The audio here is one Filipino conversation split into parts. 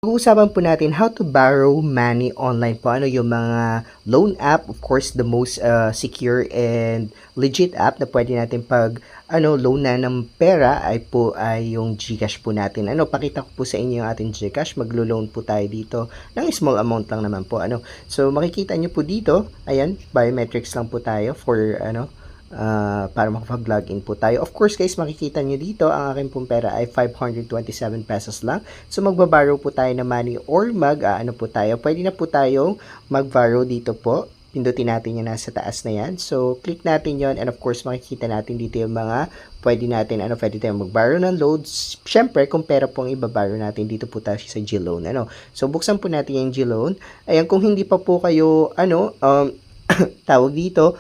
Pag-uusapan po natin how to borrow money online po. Ano yung mga loan app, of course, the most secure and legit app na pwede natin pag loan na ng pera ay yung GCash po natin. Pakita ko po sa inyo yung ating GCash. Maglo-loan po tayo dito ng small amount lang naman po. So makikita nyo po dito, ayan, biometrics lang po tayo for para makapag-login po tayo. Of course guys, makikita nyo dito, ang aking pong pera ay 527 pesos lang. So magbaborrow po tayo ng money or po tayo. Pwede na po tayong mag-borrow dito po. Pindutin natin yung nasa taas na yan. So click natin yon, and of course makikita natin dito yung mga pwede natin, pwede tayong mag-borrow ng loans. Syempre, kung pera pong ibaborrow natin, dito po tayo sa GLoan. So buksan po natin yung GLoan. Ayan, kung hindi pa po kayo, tawag dito,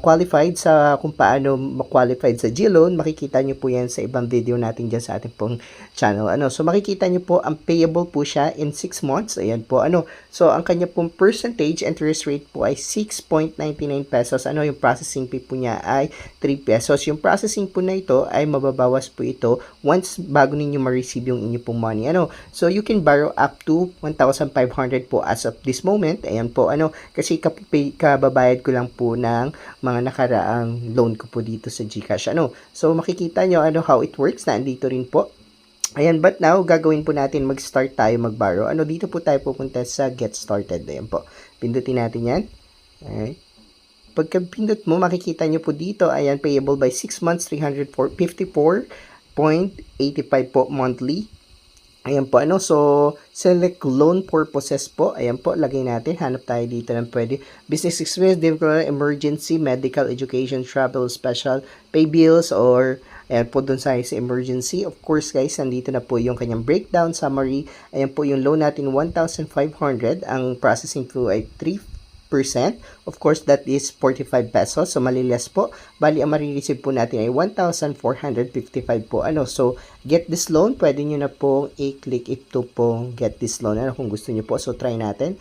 qualified sa kung paano ma-qualified sa GLoan, makikita nyo po yan sa ibang video natin dyan sa ating pong channel. So makikita nyo po, ang payable po siya in 6 months. Ayan po, So ang kanya pong percentage interest rate po ay 6.99 pesos. Yung processing fee po niya ay 3 pesos. Yung processing po na ito ay mababawas po ito once bago ninyo ma-receive yung inyo pong money. So you can borrow up to 1,500 po as of this moment. Ayan po, kasi kababayad ko lang po ng mga nakaraang loan ko po dito sa GCash. So makikita nyo how it works. Nandito rin po. Ayan, but now gagawin po natin, mag-start tayo mag-borrow. Dito po tayo pupunta sa get started. Ayan po. Pindutin natin yan. Alright. Pagka pindot mo, makikita nyo po dito, ayan, payable by 6 months, 354.85 po monthly. Ayan po, so, select loan purposes po. Ayan po, lagay natin. Hanap tayo dito ng pwede. Business experience, emergency, medical, education, travel, special, pay bills, or, ayan po, dun sa emergency. Of course, guys, nandito na po yung kanyang breakdown, summary. Ayan po, yung loan natin, 1,500. Ang processing fee ay 3%. Of course, that is 45 pesos. So, maliles po. Bali, ang marireceive po natin ay 1,455 po. So, get this loan, pwede nyo na pong i-click ito pong get this loan. Kung gusto nyo po. So, try natin.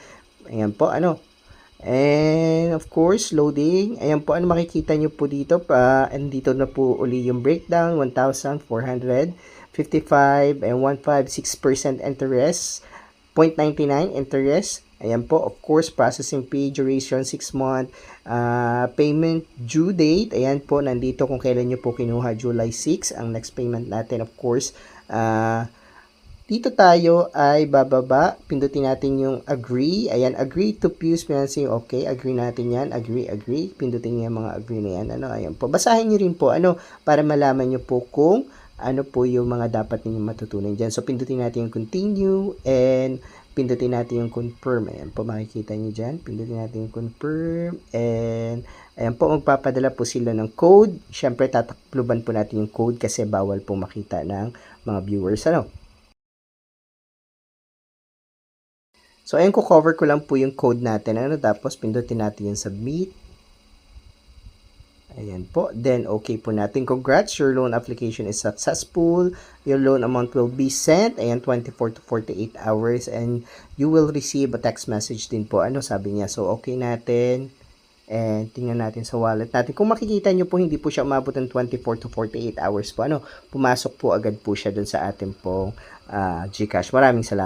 Ayan po, And, of course, loading. Ayan po, makikita nyo po dito. And dito na po uli yung breakdown. 1,455 and 156% interest. 0.99 interest. Ayan po, of course, processing fee, duration 6 month, payment due date, ayan po, nandito kung kailan nyo po kinuha, July 6, ang next payment natin, of course, dito tayo ay bababa, pindutin natin yung agree, ayan, agree to Pius Financing, okay, agree natin yan, agree, pindutin nyo yung mga agree na yan, ayan po, basahin nyo rin po, para malaman nyo po kung po yung mga dapat ninyong matutunan dyan. So, pindutin natin yung continue and pindutin natin yung confirm. Ayan po, makikita nyo dyan. Pindutin natin yung confirm and ayan po, magpapadala po sila ng code. Siyempre, tatakluban po natin yung code kasi bawal po makita ng mga viewers. So, ayan, cover ko lang po yung code natin. Tapos, pindutin natin yung submit. Ayan po. Then, okay po natin. Congrats, your loan application is successful. Your loan amount will be sent. Ayan, 24 to 48 hours. And you will receive a text message din po. Sabi niya? So, okay natin. And tingnan natin sa wallet natin. Kung makikita nyo po, hindi po siya umabot ng 24 to 48 hours po. Pumasok po agad po siya dun sa ating pong GCash. Maraming salamat.